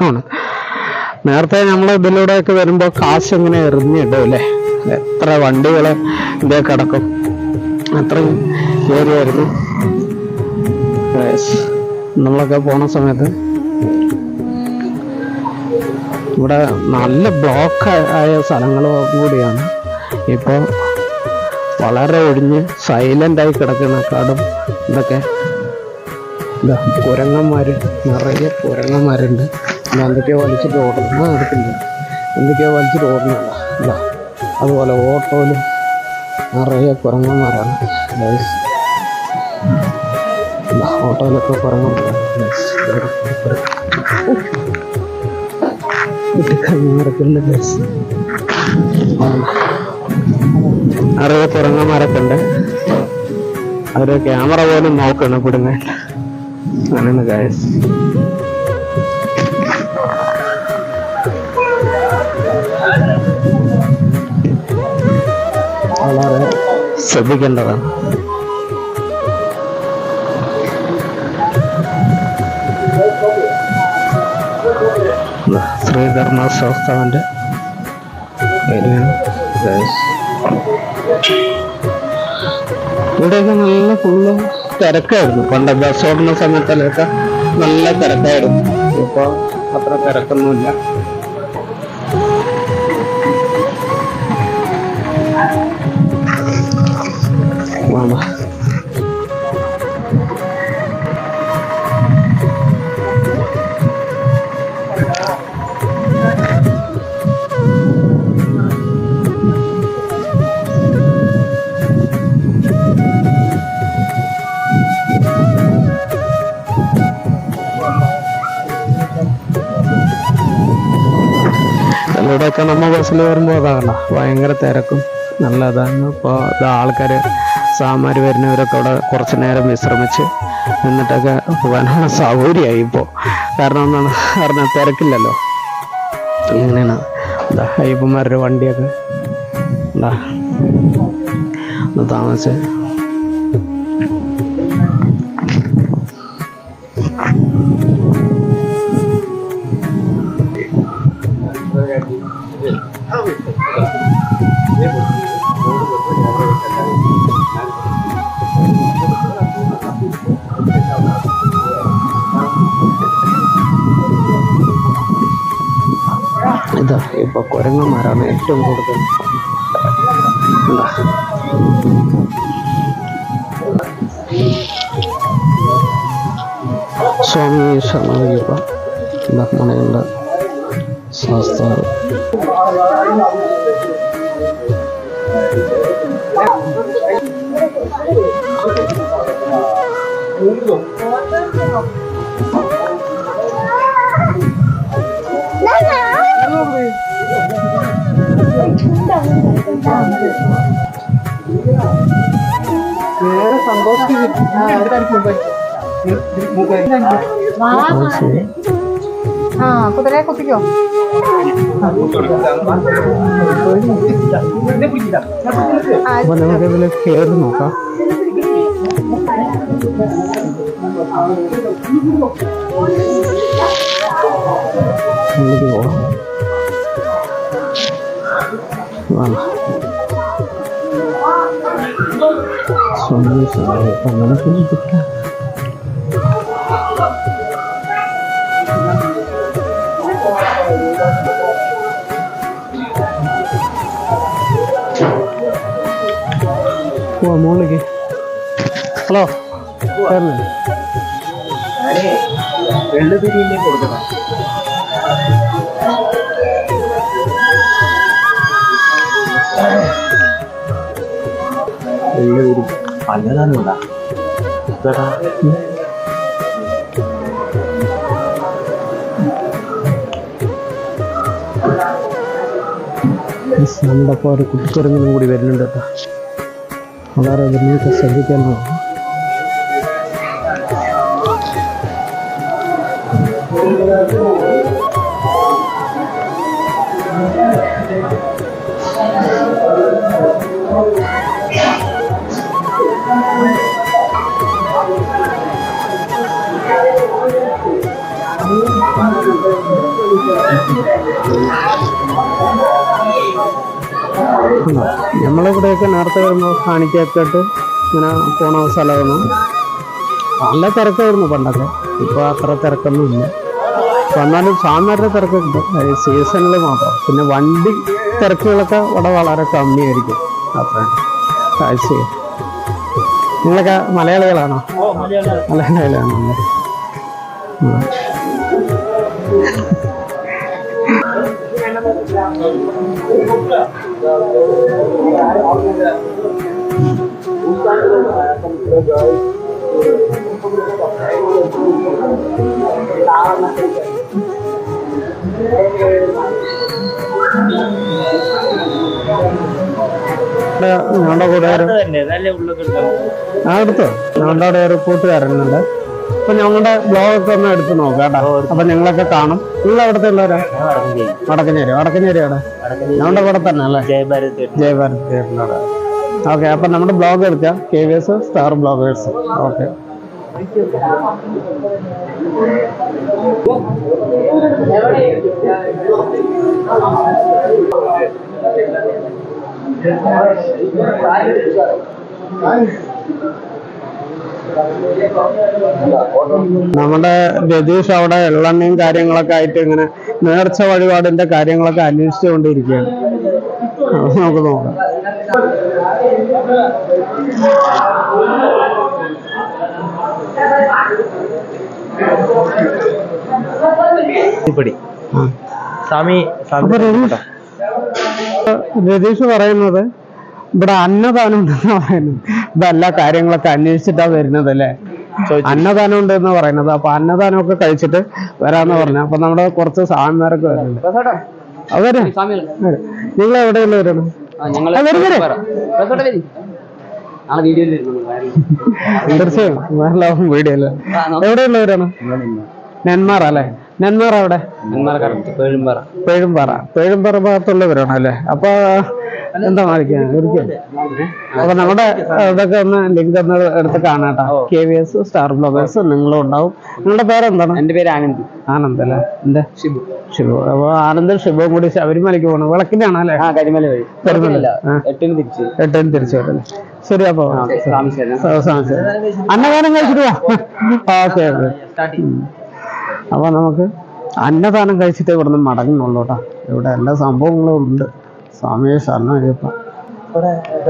സ്ഥലമാണ്. നേരത്തെ നമ്മൾ ഇതിലൂടെയൊക്കെ വരുമ്പോൾ കാശ് ഇങ്ങനെ എറിഞ്ഞിടും അല്ലേ, എത്ര വണ്ടികൾ ഇതേ കിടക്കും, അത്രയും ഏരിയായിരുന്നു നമ്മളൊക്കെ പോണ സമയത്ത്. ഇവിടെ നല്ല ബ്ലോക്ക് ആയ സ്ഥലങ്ങളും കൂടിയാണ്. ഇപ്പോൾ വളരെ ഒഴിഞ്ഞ് സൈലൻ്റായി കിടക്കുന്ന കാടും ഇതൊക്കെ. ഇതാ കുരങ്ങന്മാര്, നിറയെ കുരങ്ങന്മാരുണ്ട്. എന്തൊക്കെയോ വലിച്ചിട്ട് ഓടുന്നു, നടക്കുന്നുണ്ട്, എന്തൊക്കെയോ വലിച്ചിട്ട് ഓടുന്നില്ല. ഇതാ അതുപോലെ ഓട്ടോയിലും നിറയെ കുരങ്ങന്മാരാണ്. ഓട്ടോയിലൊക്കെ കുരങ്ങന്മാരാണ്. നിറയെ കുരങ്ങന്മാരൊക്കെ ഉണ്ട്. അവര് ക്യാമറ പോലും നോക്കണം പിടുങ്ങാൻ. അങ്ങനെയാണ് ഗൈസ്. വളരെ ശ്രദ്ധിക്കേണ്ടതാണ്. ശ്രീധർമ്മ ശാസ്താവിന്റെ ഇവിടെയൊക്കെ നല്ല ഫുള്ള് തിരക്കായിരുന്നു. പണ്ട് ബസ് ഓടുന്ന സമയത്തിലൊക്കെ നല്ല തിരക്കായിരുന്നു. ഇപ്പൊ അത്ര തിരക്കൊന്നുമില്ല. ഇവിടെയൊക്കെ നമ്മൾ ബസ്സിൽ വരുമ്പോൾ അതാണ് ഭയങ്കര തിരക്കും നല്ലതാണ്. ഇപ്പോൾ ആൾക്കാർ സാമാര് വരുന്നവരൊക്കെ അവിടെ കുറച്ച് നേരം വിശ്രമിച്ച് എന്നിട്ടൊക്കെ പോകാനുള്ള സൗകര്യമായി ഇപ്പോൾ. കാരണം എന്താണ് പറഞ്ഞാൽ തിരക്കില്ലല്ലോ. ഇങ്ങനെയാണ് എന്താ അയ്യപ്പന്മാരുടെ വണ്ടിയൊക്കെ എന്താ ഒന്ന് താമസിച്ച് ഇതാ ഇപ്പൊ കുരങ്ങന്മാരാണ് ഏറ്റവും കൂടുതൽ. സ്വാമി ശരണയ്യപ്പ മണയുള്ള ശാസ്താവ്. കുതിരയെ കുത്തിക്കോ. നമുക്ക് ഇതിൽ കയറി നോക്കാം. അങ്ങനെ കിട്ടാം. മോളിലേക്ക്. ഹലോ വെള്ളുതിരിയിലേ കൊടുക്കണം. നല്ലതാണുണ്ടാ നമ്മുടെ അപ്പോൾ ഒരു കുട്ടിക്കുരങ്ങിനും കൂടി വരുന്നുണ്ട് കേട്ടോ. വളരെ ഇതിനെയൊക്കെ ശ്രദ്ധിക്കാനാണ്. നമ്മളിവിടെയൊക്കെ നേരത്തെ വരുമ്പോൾ കാണിക്കൊക്കെ ഇട്ട് ഇങ്ങനെ പോണ സ്ഥലമാണ്. നല്ല തിരക്കായിരുന്നു പണ്ടൊക്കെ, ഇപ്പോൾ അത്ര തിരക്കൊന്നും ഇല്ല. എന്നാലും സ്വാമിമാരുടെ തിരക്കുണ്ട് സീസണിൽ മാത്രം. പിന്നെ വണ്ടി തിരക്കുകളൊക്കെ ഇവിടെ വളരെ കമ്മിയായിരിക്കും. അത്ര കാഴ്ച. നിങ്ങളൊക്കെ മലയാളികളാണോ? മലയാളികളാണല്ലേ? ഞങ്ങളുടെ കൂടെ അടുത്തോ ഞങ്ങളുടെ അവിടെ ഒരു കൂട്ടുകാരനുണ്ട്. അപ്പൊ ഞങ്ങളുടെ ബ്ലോഗൊക്കെ ഒന്ന് എടുത്ത് നോക്കാം കേട്ടോ. അപ്പൊ നിങ്ങളൊക്കെ കാണും. നിങ്ങൾ അവിടുത്തെ ഉള്ളവരാ? വടക്കഞ്ചേരി. വടക്കഞ്ചേരി അവിടെ ഞങ്ങളുടെ കൂടെ തന്നെ അല്ലേ? ജയഭാരത് തിയേറ്ററിനോട്. ഓക്കെ, അപ്പൊ നമ്മുടെ ബ്ലോഗ് എടുക്കാം, KVS സ്റ്റാർ ബ്ലോഗേഴ്സ്. ഓക്കെ. നമ്മുടെ രതീഷ് അവിടെ എള്ളെണ്ണയും കാര്യങ്ങളൊക്കെ ആയിട്ട് ഇങ്ങനെ നേർച്ച വഴിപാടിന്റെ കാര്യങ്ങളൊക്കെ അന്വേഷിച്ചുകൊണ്ടിരിക്കുകയാണ്. നമുക്ക് നോക്കാം. രതീഷ് പറയുന്നത് ഇവിടെ അന്നദാനം ഉണ്ടെന്ന് പറയുന്നത്. ഇവിടെ എല്ലാ കാര്യങ്ങളൊക്കെ അന്വേഷിച്ചിട്ടാ വരുന്നത് അല്ലേ? അന്നദാനം ഉണ്ട് എന്ന് പറയുന്നത്. അപ്പൊ അന്നദാനമൊക്കെ കഴിച്ചിട്ട് വരാന്ന് പറഞ്ഞു. അപ്പൊ നമ്മുടെ കുറച്ച് സ്വാമിമാരൊക്കെ വരുന്നുണ്ട്. അവര് നിങ്ങൾ എവിടെയുള്ളവരാണ്? തീർച്ചയായും വേറെ വീഡിയോ അല്ലേ? എവിടെയുള്ളവരാണ്? നെന്മാറ അല്ലെ? നെന്മാറ അവിടെ പേഴുംപാറ ഭാഗത്തുള്ളവരാണ് അല്ലേ? അപ്പൊ എന്താ മാറിക്കാൻ ഒരിക്കലും. അപ്പൊ നമ്മുടെ ഇതൊക്കെ ഒന്ന് ലിങ്ക് ഒന്ന് എടുത്ത് കാണാട്ടോ. KVS സ്റ്റാർ ബ്ലോഗേഴ്സ് നിങ്ങളും ഉണ്ടാവും. നിങ്ങളുടെ പേരെന്താണ്? എന്റെ പേര് ആനന്ദ്. ആനന്ദ് അല്ലേ? എന്റെ ഷിബു. അപ്പൊ ആനന്ദും ഷിബുവും കൂടി ശബരിമലയ്ക്ക് പോകണം. വിളക്കിനാണ് അല്ലേ? കരിമല വഴി. കരിമല 8 തിരിച്ചു വരല്ലേ? ശരി. അപ്പൊ അന്നദാനം കഴിച്ചിട്ട് ഓക്കെ. അപ്പൊ നമുക്ക് അന്നദാനം കഴിച്ചിട്ട് ഇവിടുന്ന് മടങ്ങുന്നുള്ളൂ കേട്ടോ. ഇവിടെ എല്ലാ സംഭവങ്ങളും ഉണ്ട്. സ്വാമിയെ ശരണം അയ്യപ്പ.